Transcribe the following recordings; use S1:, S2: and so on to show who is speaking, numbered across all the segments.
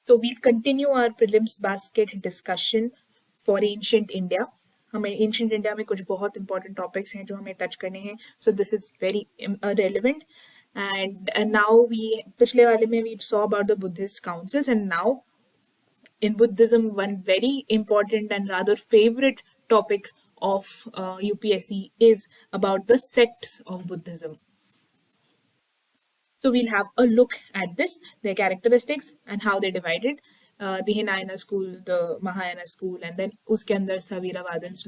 S1: So we'll continue our prelims basket discussion for ancient India. हमें ancient India में कुछ बहुत important topics हैं जो हमें touch करने हैं. So this is very relevant. And now पिछले वाले में we saw about the Buddhist councils, and now in Buddhism one very important and rather favorite topic of UPSC is about the sects of Buddhism. So we'll have a look at this, their characteristics and how they're divided. The Hinayana school, the Mahayana school, and then uske andar Sthaviravadins,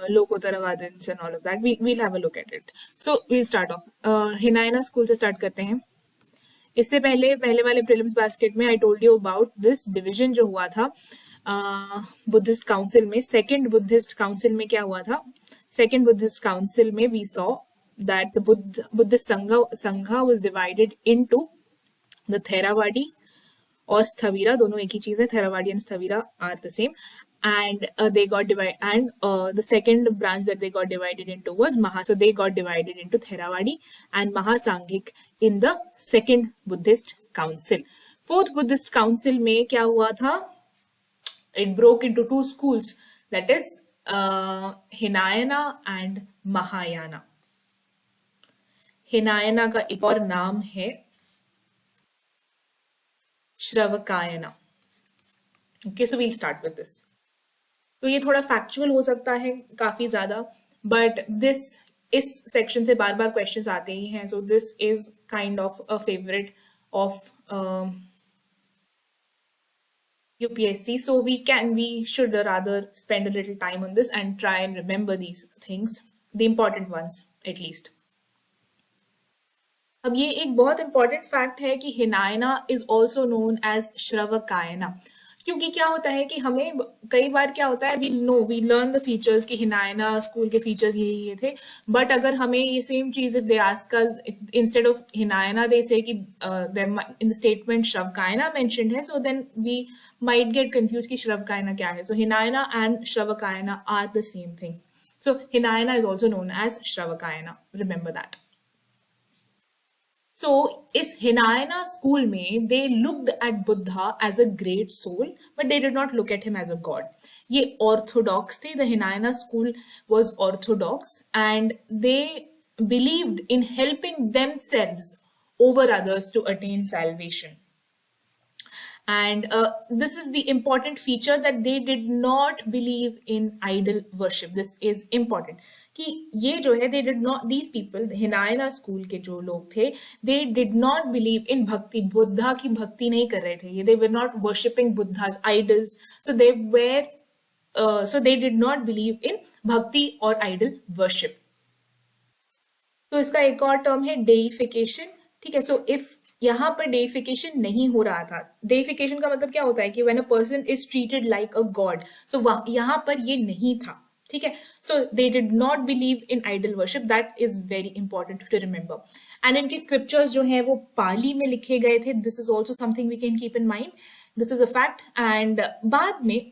S1: Lokottaravadins and all of that. We'll have a look at it. So we'll start off. Hinayana school से start करते हैं. इससे पहले वाले prelims basket में I told you about this division जो हुआ था बुद्धिस्ट काउंसिल में. सेकंड बुद्धिस्ट काउंसिल में क्या हुआ था? सेकंड बुद्धिस्ट काउंसिल में we saw that the Buddhist Sangha was divided into the Theravadi or Sthavira. दोनों एक ही चीज है. Theravadi and Sthavira are the same, and they got divided. And the second branch that they got divided into was Maha. So they got divided into Theravadi and Mahasanghic in the second Buddhist Council. Fourth Buddhist Council में क्या हुआ था? It broke into two schools, that is Hinayana and Mahayana. हिनायना का एक और नाम है Shravakayana. Okay, so we'll start with this. तो ये थोड़ा फैक्चुअल हो सकता है काफी ज्यादा, बट इस सेक्शन से बार बार क्वेश्चंस आते ही हैं. सो this is kind of a favourite of UPSC. So we should rather spend a little time on this and try and remember these things, the important ones at least. अब ये एक बहुत important fact है कि हिनायना is also known as श्रवकायना. क्योंकि क्या होता है कि हमें कई बार क्या होता है, वी लर्न द फीचर्स कि हिनायना स्कूल के फीचर्स ये थे, बट अगर हमें ये सेम चीज they ask us instead of Hinayana they say कि in the statement Shravakayana mentioned है, so then we might get confuse कि श्रवकायना क्या है. So Hinayana and Shravakayana are the same thing. So Hinayana is also known as Shravakayana, remember that. So, इस Hinayana school में they looked at Buddha as a great soul, but they did not look at him as a god. ये orthodox थे. The Hinayana school was orthodox and they believed in helping themselves over others to attain salvation. And this is the important feature, that they did not believe in idol worship. This is important कि ये जो है, they did not, these people, the Hinayana school के जो लोग थे, they did not believe in भक्ति. बुद्धा की भक्ति नहीं कर रहे थे ये. They were not worshipping Buddha's idols. So they did not believe in भक्ति और idol worship. तो इसका एक और टर्म है deification. ठीक है. सो इफ यहाँ पर डेइफिकेशन नहीं हो रहा था, डेइफिकेशन का मतलब क्या होता है कि when a person is treated like a god, so यहाँ पर ये नहीं था. ठीक है. So they did not believe in idol worship. That is very important to remember. And इनकी स्क्रिप्चर्स जो है वो पाली में लिखे गए थे. This is also something we can keep in mind. This is a fact. And बाद में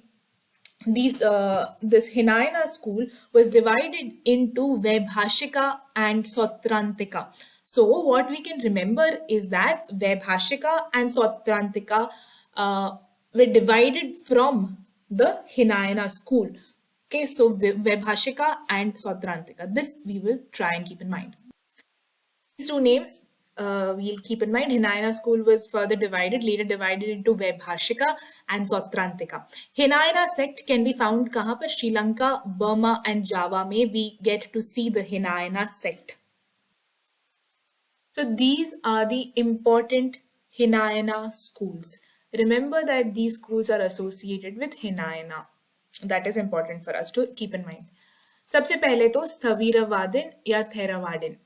S1: this Hinayana school was divided into Vaibhashika and Sautrantika. So what we can remember is that Vaibhashika and Sautrantika were divided from the Hinayana school. Okay, so Vaibhashika and Sautrantika. This we will try and keep in mind. These two names we'll keep in mind. Hinayana school was later divided into Vaibhashika and Sautrantika. Hinayana sect can be found kahan par? Sri Lanka, Burma and Java में we get to see the Hinayana sect. So these are the important Hinayana schools. Remember that these schools are associated with Hinayana. That is important for us to keep in mind. सबसे पहले तो Sthaviravadin या Theravadin.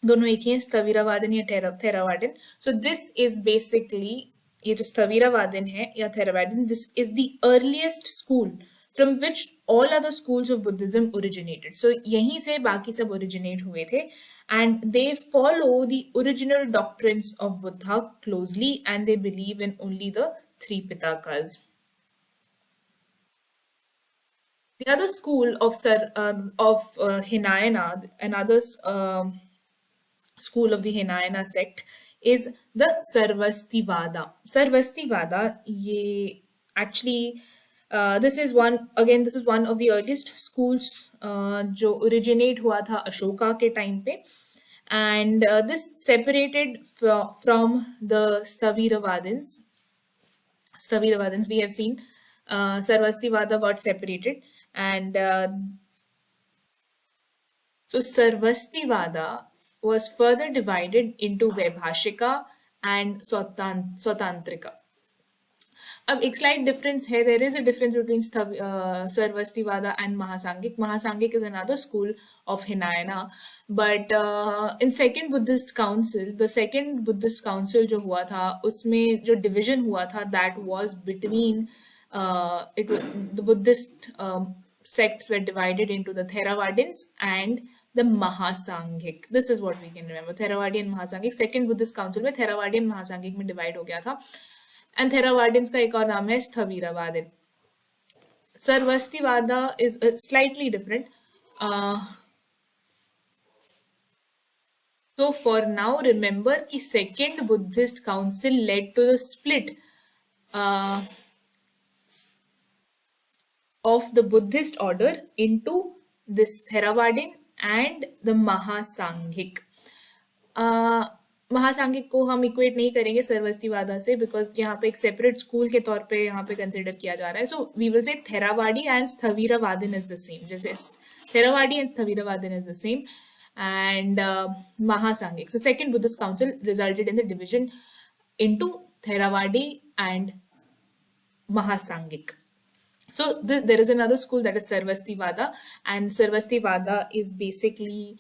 S1: दोनों एक ही हैं, स्थविरावादन या Theravadin. So this is basically, ये जो स्थविरावादन है या Theravadin, this is the earliest school from which all other schools of Buddhism originated. So यहीं से बाकी सब ओरिजिनेट हुए थे. And they follow the original doctrines of Buddha closely and they believe in only the three Pitakas. The other school of Hinayana, another school of the Hinayana sect is the Sarvastivada. Sarvastivada, ye actually this is one of the earliest schools जो originate हुआ था अशोका के time पे, and this separated from the Sthaviravadins. We have seen Sarvastivada got separated, and so Sarvastivada was further divided into Vaibhashika and Swatantrika. अब एक slight difference है. There is a difference between Sarvastivada and Mahasangik. Mahasangik is another school of Hinayana, but in second Buddhist Council, the second Buddhist Council जो हुआ था, उसमें जो division हुआ था, that was between the Buddhist sects were divided into the Theravadins and the Mahasangik. This is what we can remember. Theravadi and Mahasangik. Second Buddhist Council में Theravadi and Mahasangik में divide हो गया था. And Theravadins का एक और नाम है Sthaviravadin. Sarvastivada is slightly different. So for now, remember कि second Buddhist Council led to the split of the Buddhist order into this Theravadin and the Mahasangik. Mahasanghika को हम इक्वेट नहीं करेंगे सर्वस्तिवादा से, बिकॉज यहाँ पे एक सेपरेट स्कूल के तौर पे यहाँ पे कंसिडर किया जा रहा है. सो we will say Theravadi and Sthaviravadin is the same. जैसे Theravadi and Sthaviravadin is the same, and Mahasanghika. So second Buddhist council resulted in the division into Theravadi and Mahasanghika. So there is another school, that is Sarvastivada, and Sarvastivada is basically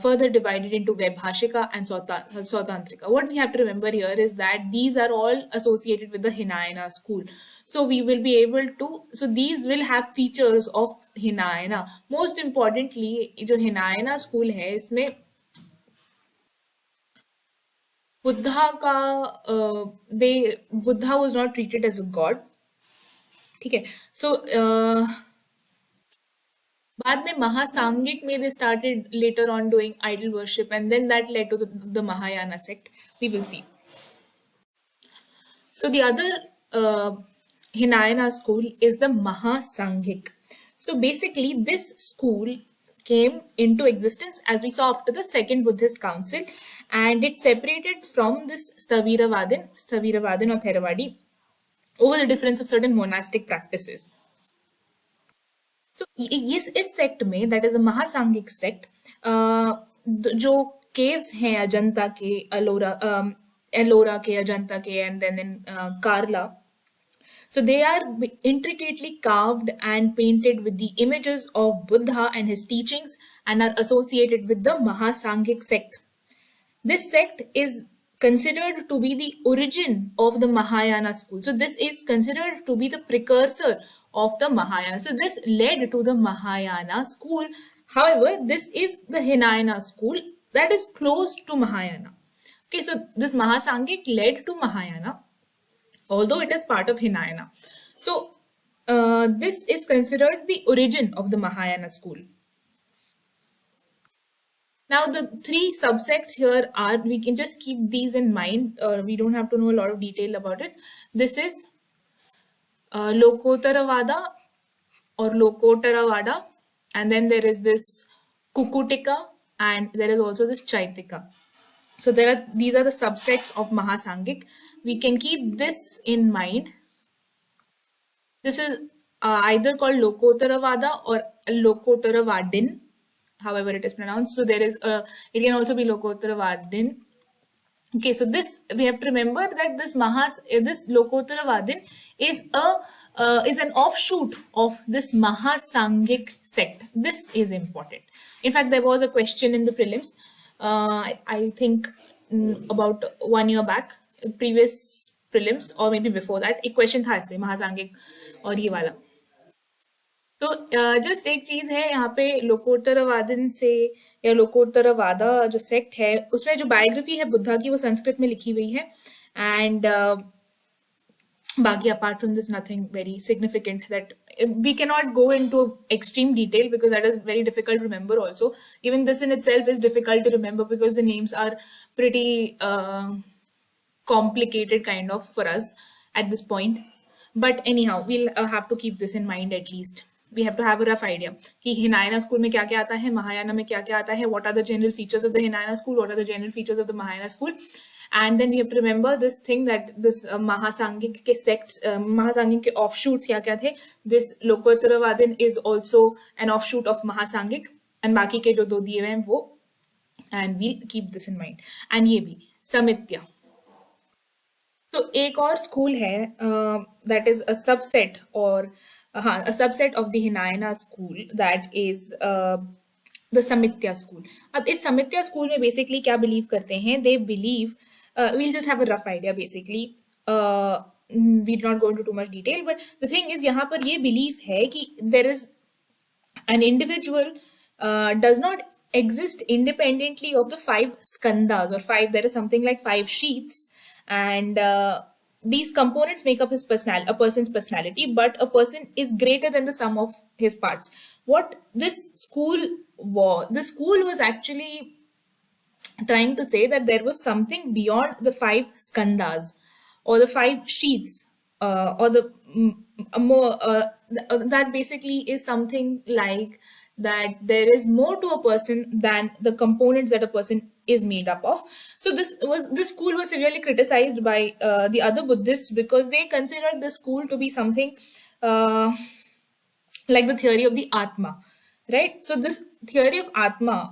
S1: further divided into Vaibhashika and Swatantrika. What we have to remember here is that these are all associated with the Hinayana school. So we will be able to, so these will have features of Hinayana. Most importantly, जो Hinayana school है, इसमें बुद्धा का Buddha was not treated as a god. ठीक है. सो बाद में महासांगिक में they started later on doing idol worship, and then that led to the Mahayana sect. We will see. So the other Hinayana school is the Mahasangik. So basically this school came into existence, as we saw, after the second Buddhist council, and it separated from this Sthaviravadin or Theravadi over the difference of certain monastic practices. So इस sect में, that is a Mahasanghika sect, जो caves हैं अजंता के, एलोरा के, अजंता के, and then in Karla, so they are intricately carved and painted with the images of Buddha and his teachings, and are associated with the Mahasangic sect. This sect is considered to be the origin of the Mahayana school. So this is considered to be the precursor of the Mahayana. So this led to the Mahayana school. However, this is the Hinayana school that is close to Mahayana. Okay, so this Mahasangik led to Mahayana, although it is part of Hinayana. So this is considered the origin of the Mahayana school. Now the three subsects here are, we can just keep these in mind, we don't have to know a lot of detail about it. This is Lokottaravada or Lokottaravada, and then there is this Kukutika, and there is also this Chaitika. So these are the subsets of Mahasangik. We can keep this in mind. This is either called Lokottaravada or Lokottaravadin, however it is pronounced. So there is it can also be Lokottaravadin. Okay, so this, we have to remember that this Lokottaravadin is an offshoot of this Mahasangik sect. This is important. In fact, there was a question in the prelims, I think about 1 year back, previous prelims, or maybe before that, एक question था ऐसे महासांगिक और ये वाला. तो just एक चीज है यहाँ पे, लोकोत्तरवादन से या लोकोत्तरवादा जो सेक्ट है, उसमें जो बायोग्राफी है बुद्धा की वो संस्कृत में लिखी हुई है, एंड बाकी apart from this nothing very significant that we can not go into extreme detail because that is very difficult to remember also. Even this in itself is difficult to remember because the names are pretty complicated kind of for us at this point. But anyhow, we'll have to keep this in mind at least. We have to have a rough idea कि Hinayana school में क्या क्या आता है, Mahayana में क्या क्या आता है, what are the general features of the Hinayana school, what are the general features of the Mahayana school. And then we have to remember this thing that this Mahasangik ke sects, Mahasangik ke offshoots क्या क्या थे. This Lokottaravadin is also an offshoot of Mahasangik, and बाकी के जो दो दिए हुए हैं वो, and we'll keep this in mind. And ये भी Samitya. तो एक और स्कूल है दैट इज अ सबसेट, और हाँ, a subset of the Hinayana school, that is the Sammitiya school. अब इस समित्या स्कूल में बेसिकली क्या बिलीव करते हैं, they believe, we'll just have a rough idea basically, we do not go into too much detail, but the thing is यहाँ पर ये बिलीव है कि there is an individual does not exist independently of the five skandhas, or five, there is something like five sheets, and these components make up a person's personality, but a person is greater than the sum of his parts. What this school was actually trying to say, that there was something beyond the five skandhas or the five sheets, or the more that basically is something like that there is more to a person than the components that a person is made up of. So this school was severely criticized by the other Buddhists, because they considered the school to be something like the theory of the Atma, right? So this theory of Atma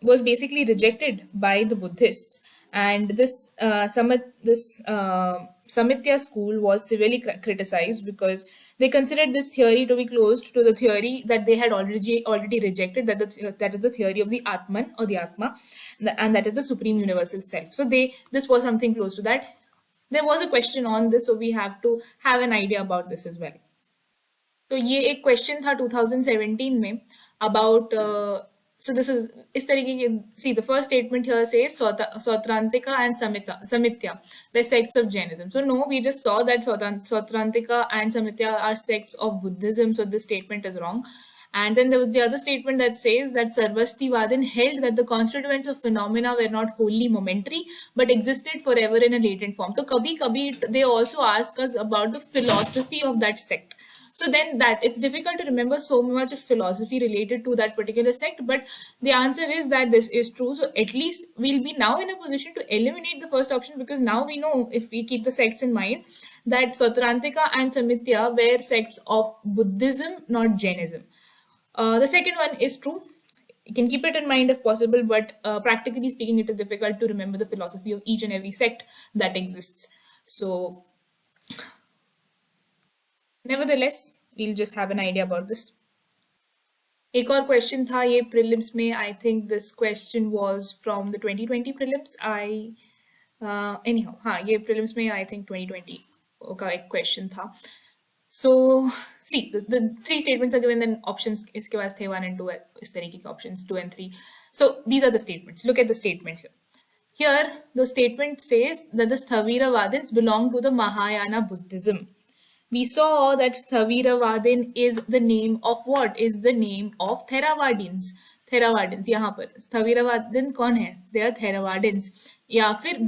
S1: was basically rejected by the Buddhists, and this Samitya school was severely criticized, because they considered this theory to be close to the theory that they had already rejected, that is the theory of the Atman or the Atma, and that is the supreme universal self. So this was something close to that. There was a question on this, so we have to have an idea about this as well. तो ये एक question था 2017 में about so this is इस तरीके के, see the first statement here says Sautrantika and Samitya were sects of Jainism. So no, we just saw that Sautrantika and Samitya are sects of Buddhism, so this statement is wrong. And then there was the other statement that says that Sarvastivadin held that the constituents of phenomena were not wholly momentary but existed forever in a latent form. So kabhi they also ask us about the philosophy of that sect. So then that it's difficult to remember so much of philosophy related to that particular sect, but the answer is that this is true. So at least we'll be now in a position to eliminate the first option, because now we know, if we keep the sects in mind, that Sautrantika and Samitya were sects of Buddhism, not Jainism. The second one is true. You can keep it in mind if possible, but practically speaking, it is difficult to remember the philosophy of each and every sect that exists. So nevertheless, we'll just have an idea about this. एक और question था ये prelims में, I think this question was from the 2020 prelims. Anyhow हाँ, ये prelims में I think 2020 का एक क्वेश्चन था. So see, the three statements are given, then options इसके पास थे 1 and 2, इस तरीके के options 2 and 3. So these are the statements. Look at the statements here. Here the statement says that the Sthaviravadins belong to the Mahayana Buddhism. We saw that Sthaviravadin is the name of what? Is the name of Theravadins. Theravadins यहाँ पर Sthaviravadin कौन है? They are Theravadins. या फिर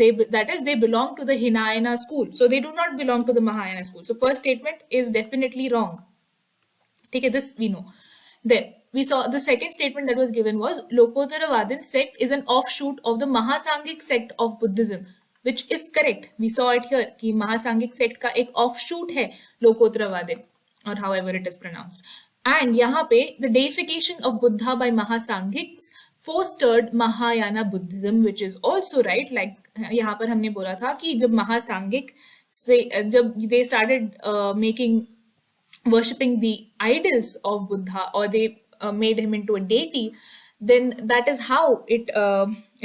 S1: they belong to the Hinayana school. So they do not belong to the Mahayana school. So first statement is definitely wrong. ठीक है, this we know. Then we saw the second statement that was given was Lokottaravadin sect is an offshoot of the Mahasangik sect of Buddhism, which is correct. We saw it here कि Mahasangik sect का एक offshoot है Lokottaravadin, or however it is pronounced. And यहाँ पे the deification of Buddha by Mahasangiks fostered Mahayana Buddhism, which is also right. Like यहाँ पर हमने बोला था कि जब महासांगिक से जब they started worshipping the idols of Buddha, or they made him into a deity, then that is how it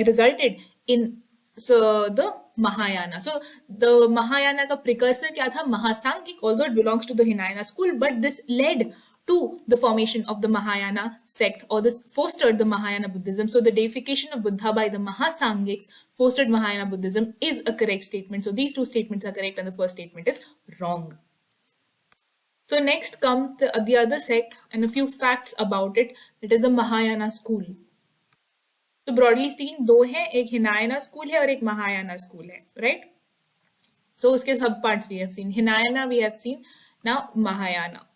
S1: resulted in the Mahayana. So the Mahayana का precursor क्या था? Mahasangik, although it belongs to the Hinayana school, but this led to the formation of the Mahayana sect, or this fostered the Mahayana Buddhism. So the deification of Buddha by the Mahasangiks fostered Mahayana Buddhism is a correct statement. So these two statements are correct and the first statement is wrong. So next comes the other sect and a few facts about it. It is the Mahayana school. तो broadly speaking दो है, एक हिनायना school है और एक Mahayana school है, right? So उसके सब parts we have seen, Hinayana we have seen, now Mahayana.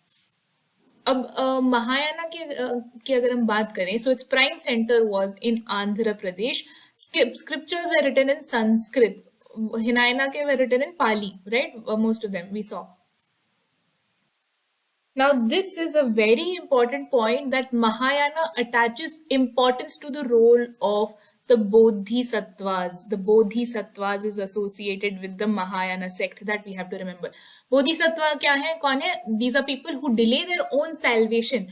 S1: अब महायाना की अगर हम बात करें, so it's prime centre was in Andhra Pradesh. Scriptures were written in Sanskrit. Hinayana ke were written in Pali, right? Most of them we saw. Now, this is a very important point, that Mahayana attaches importance to the role of the Bodhisattvas. The Bodhisattvas is associated with the Mahayana sect, that we have to remember. Bodhisattva kya hai? Kaun hai? These are people who delay their own salvation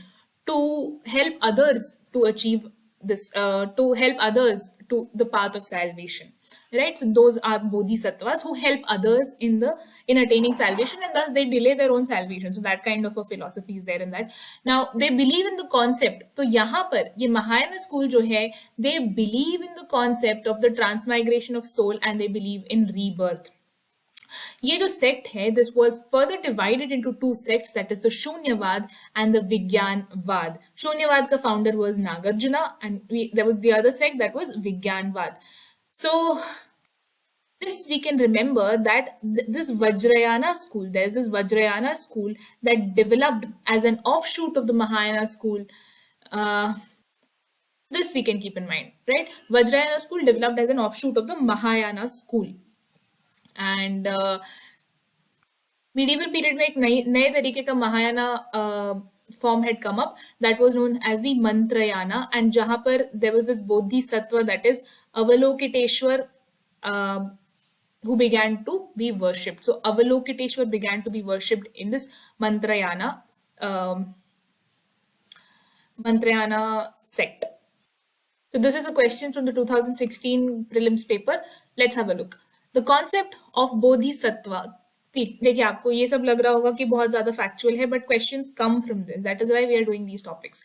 S1: to help others to achieve this, to help others to the path of salvation. Right, so those are bodhisattvas who help others in attaining salvation, and thus they delay their own salvation. So that kind of a philosophy is there in that. Now they believe in the concept. तो यहाँ पर ये Mahayana school जो है, they believe in the concept of the transmigration of soul, and they believe in rebirth. ये जो sect है, this was further divided into two sects, that is the Shunyavad and the Vigyanvad. Shunyavad का founder was Nagarjuna, and there was the other sect that was Vigyanvad. So this we can remember that this Vajrayana school, there's this Vajrayana school that developed as an offshoot of the Mahayana school. This we can keep in mind, right? Vajrayana school developed as an offshoot of the Mahayana school. And medieval period में एक नए तरीके का Mahayana form had come up, that was known as the Mantrayana, and जहाँ पर there was this Bodhisattva, that is Avalokiteshwar, who began to be worshipped. So Avalokiteshwar began to be worshipped in this Mantrayana sect. So this is a question from the 2016 prelims paper. Let's have a look. The concept of Bodhisattva. देखिए, आपको ये सब लग रहा होगा कि बहुत ज्यादा factual है, but questions come from this. That is why we are doing these topics,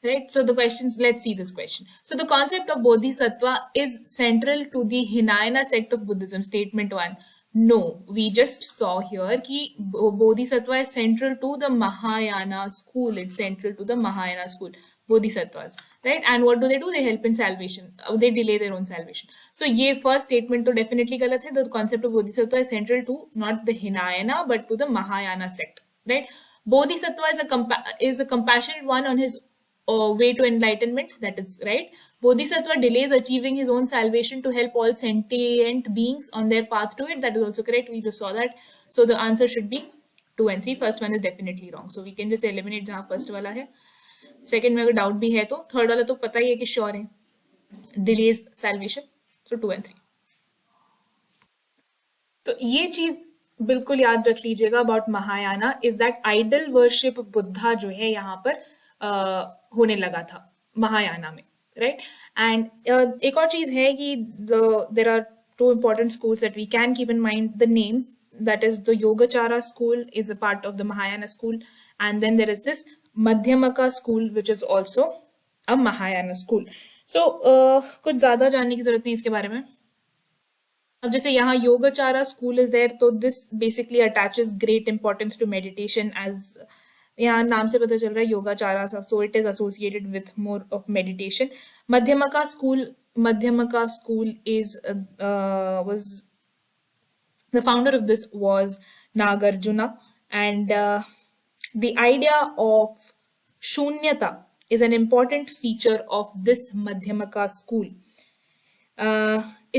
S1: right? So the questions, let's see this question. So the concept of Bodhisattva is central to the Hinayana sect of Buddhism. Statement 1. No, we just saw here कि Bodhisattva is central to the Mahayana school. It's central to the Mahayana school. Bodhisattvas, right? And what do? They help in salvation. They delay their own salvation. So ये first statement तो definitely गलत है. The concept of Bodhisattva is central to not the Hinayana but to the Mahayana sect, right? Bodhisattva is a compassionate one on his way to enlightenment. That is right. Bodhisattva delays achieving his own salvation to help all sentient beings on their path to it. That is also correct. We just saw that. So the answer should be 2 and 3. First one is definitely wrong. So we can just eliminate जहाँ first वाला है. Second में अगर doubt भी है तो third वाला तो पता ही है कि श्योर है, डिलेज सैल्वेशन. So 2 and 3. तो ये चीज बिल्कुल याद रख लीजिएगा about Mahayana, is that idol worship of Buddha जो है यहाँ पर होने लगा था महायाना में, राइट? एंड एक और चीज है कि there are two important schools that we can keep in mind the names. That is the Yogacara school is a part of the Mahayana school, and then there is this Madhyamaka school which is also a Mahayana school. So कुछ ज्यादा जानने की जरूरत नहीं इसके बारे में. अब जैसे यहाँ योगाचारा स्कूल इज देयर, तो this basically attaches great importance to meditation, as यहाँ नाम से पता चल रहा है Yogachara, so it is associated with more of meditation. Madhyamaka school is was the founder of this was Nagarjuna, and the idea of shunyata is an important feature of this Madhyamaka school.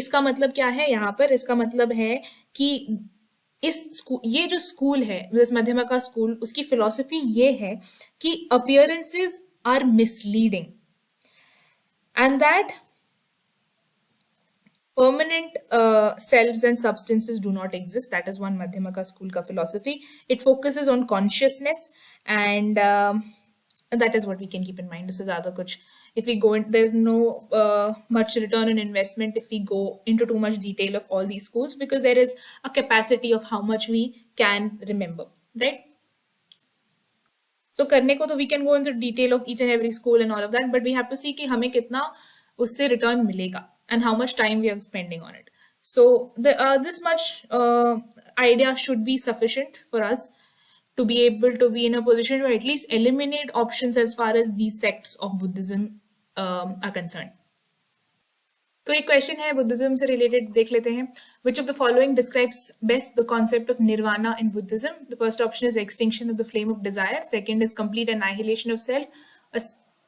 S1: इसका मतलब क्या है यहाँ पर? इसका मतलब है कि ये जो स्कूल है, दिस मध्यमका स्कूल, उसकी फिलॉसफी ये है कि appearances are misleading and that permanent selves and substances do not exist. That is one Madhyamaka school ka philosophy. It focuses on consciousness, and that is what we can keep in mind. This is zyada kuch. If we go in, there's no much return on investment if we go into too much detail of all these schools, because there is a capacity of how much we can remember, right? So करने को तो we can go into detail of each and every school and all of that, but we have to see कि हमें कितना उससे return मिलेगा and how much time we are spending on it. So this much idea should be sufficient for us to be able to be in a position to at least eliminate options as far as these sects of Buddhism are concerned. तो एक question है Buddhism से related, देख लेते हैं. Which of the following describes best the concept of Nirvana in Buddhism? The first option is extinction of the flame of desire, second is complete annihilation of self,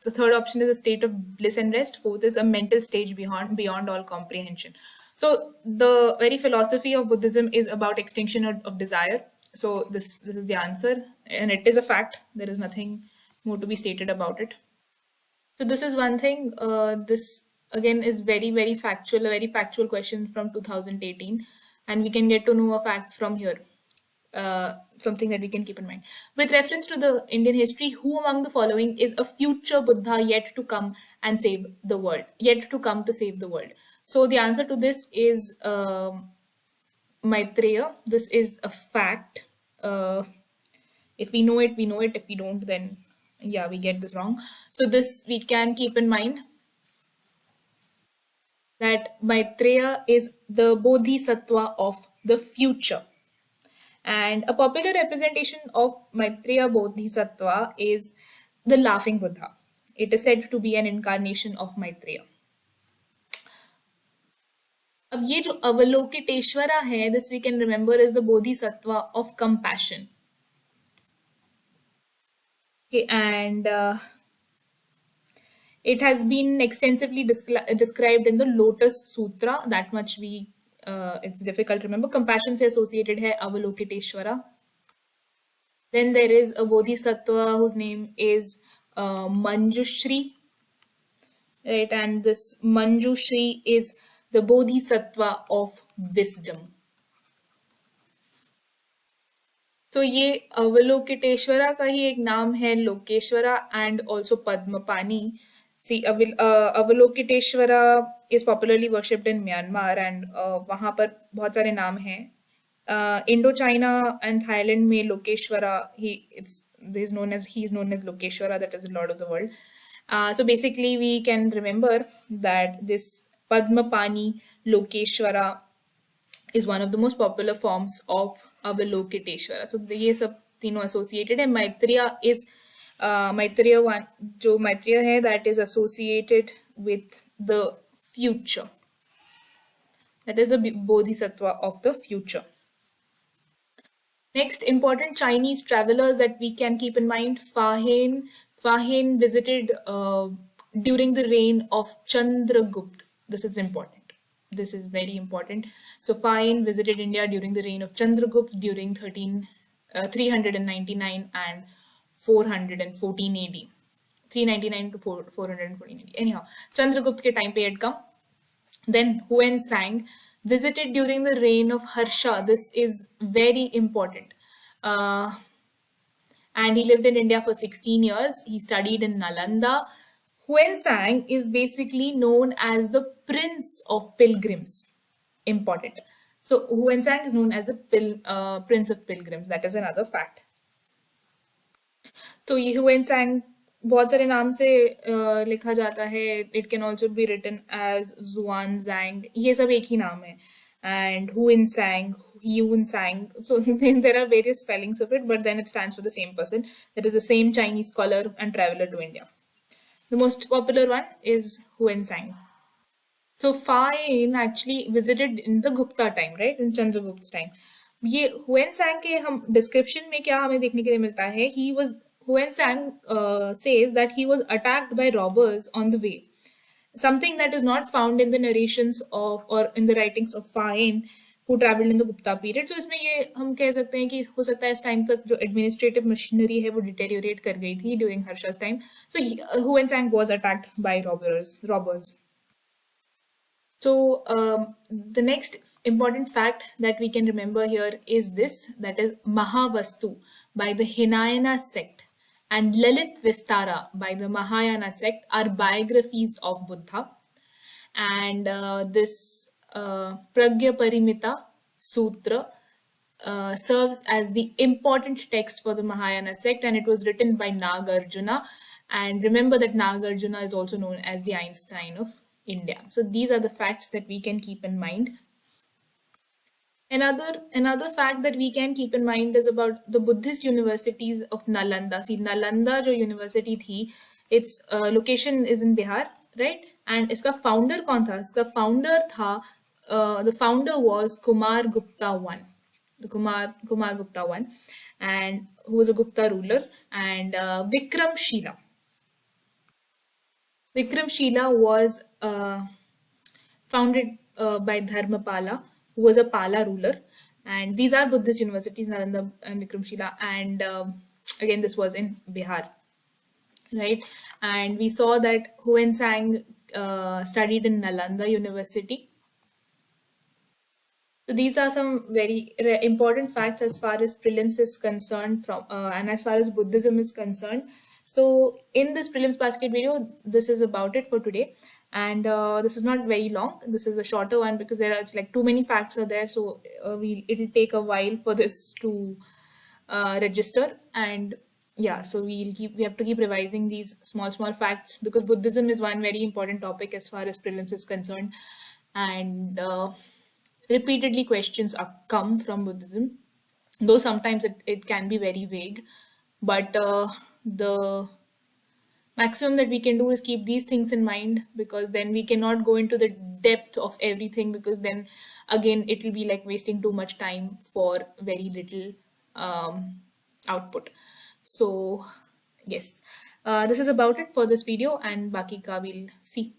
S1: the third option is a state of bliss and rest, fourth is a mental stage beyond all comprehension. So the very philosophy of Buddhism is about extinction of desire. So this is the answer, and it is a fact. There is nothing more to be stated about it. So this is one thing. This again is very factual, a very factual question from 2018, and we can get to know a fact from here. Something that we can keep in mind. With reference to the Indian history, who among the following is a future Buddha yet to come and save the world? Yet to come to save the world. So the answer to this is Maitreya. This is a fact. If we know it, we know it. If we don't, then yeah, we get this wrong. So this we can keep in mind, that Maitreya is the Bodhisattva of the future. And a popular representation of Maitreya Bodhisattva is the laughing Buddha. It is said to be an incarnation of Maitreya. अब ये जो अवलोकितेश्वरा है, this we can remember is the Bodhisattva of compassion. Okay, and it has been extensively described in the Lotus Sutra. That much we it's difficult to remember. Compassion se associated hai Avalokiteshvara. Then there is a Bodhisattva whose name is Manjushri, right? And this Manjushri is the Bodhisattva of wisdom. तो ये अवलोकितेश्वरा का ही एक नाम है Lokeshvara and also Padmapani. See, Avalokiteshvara is popularly worshipped in Myanmar, and वहाँ पर बहुत सारे नाम हैं. इंडो चाइना एंड थाईलैंड में लोकेश्वरा he is known as Lokeshwara, that is the Lord of the world. So basically we can remember that this Padmapani Lokeshwara is one of the most popular forms of Avalokiteshvara. So ये सब तीनों associated है. Maitreya one, जो Maitreya है, that is associated with the future. That is the Bodhisattva of the future. Next, important Chinese travelers that we can keep in mind. Fa Hien visited during the reign of Chandragupta. This is important. This is very important. So Fa Hien visited India during the reign of Chandragupta during 399 and 414 AD. 399 to 414 AD. Anyhow, Chandragupta ke time pe had come. Then Huan Sang visited during the reign of Harsha. This is very important. And he lived in India for 16 years. He studied in Nalanda. Huan Sang is basically known as the Prince of Pilgrims. Important. So Huan Sang is known as the Prince of Pilgrims. That is another fact. तो ये Huan Sang बहुत सारे नाम से लिखा जाता है. It can also be written as Xuan Zang. ये सब एक ही नाम है. And Huan Sang, Yun Sang. So there are various spellings of it, but then it stands for the same person. That is the same Chinese scholar and traveler to India. The most popular one is Huan Sang. So Fa Hien actually visited in the Gupta time, right? In Chandragupta's time. ये Huan Sang के हम description में क्या हमें देखने के लिए मिलता है? Huan Sang says that he was attacked by robbers on the way. Something that is not found in the narrations of or in the writings of Fa Hien, who traveled in the Gupta period. So इसमें ये हम कह सकते हैं कि हो सकता है इस टाइम तक जो administrative machinery है वो deteriorate कर गई थी during Harsha's time. So Huan Sang was attacked by robbers. So the next important fact that we can remember here is this, that is Mahavastu by the Hinayana sect and Lalit Vistara by the Mahayana sect are biographies of Buddha. And this Pragya Parimita Sutra serves as the important text for the Mahayana sect, and it was written by Nagarjuna. And remember that Nagarjuna is also known as the Einstein of India. So these are the facts that we can keep in mind. Another fact that we can keep in mind is about the Buddhist Universities of Nalanda. See, Nalanda जो university थी, its location is in Bihar, right. And इसका founder कौन था? इसका founder था, the founder was Kumar Gupta one, the Kumar Gupta one, and who was a Gupta ruler, and Vikram Shila was founded by Dharmapala, who was a Pala ruler, and these are Buddhist universities, Nalanda and Vikramshila, and again this was in Bihar, right? And we saw that Huan Sang studied in Nalanda University. So these are some very important facts as far as prelims is concerned from and as far as Buddhism is concerned. So in this prelims basket video, this is about it for today, and this is not very long. This is a shorter one because there are, it's like too many facts are there, so it'll take a while for this to register. And yeah, so we have to keep revising these small facts because Buddhism is one very important topic as far as prelims is concerned, and repeatedly questions are come from Buddhism, though sometimes it can be very vague, but the maximum that we can do is keep these things in mind, because then we cannot go into the depth of everything, because then again it will be like wasting too much time for very little output. So yes, this is about it for this video, and baki ka we'll see.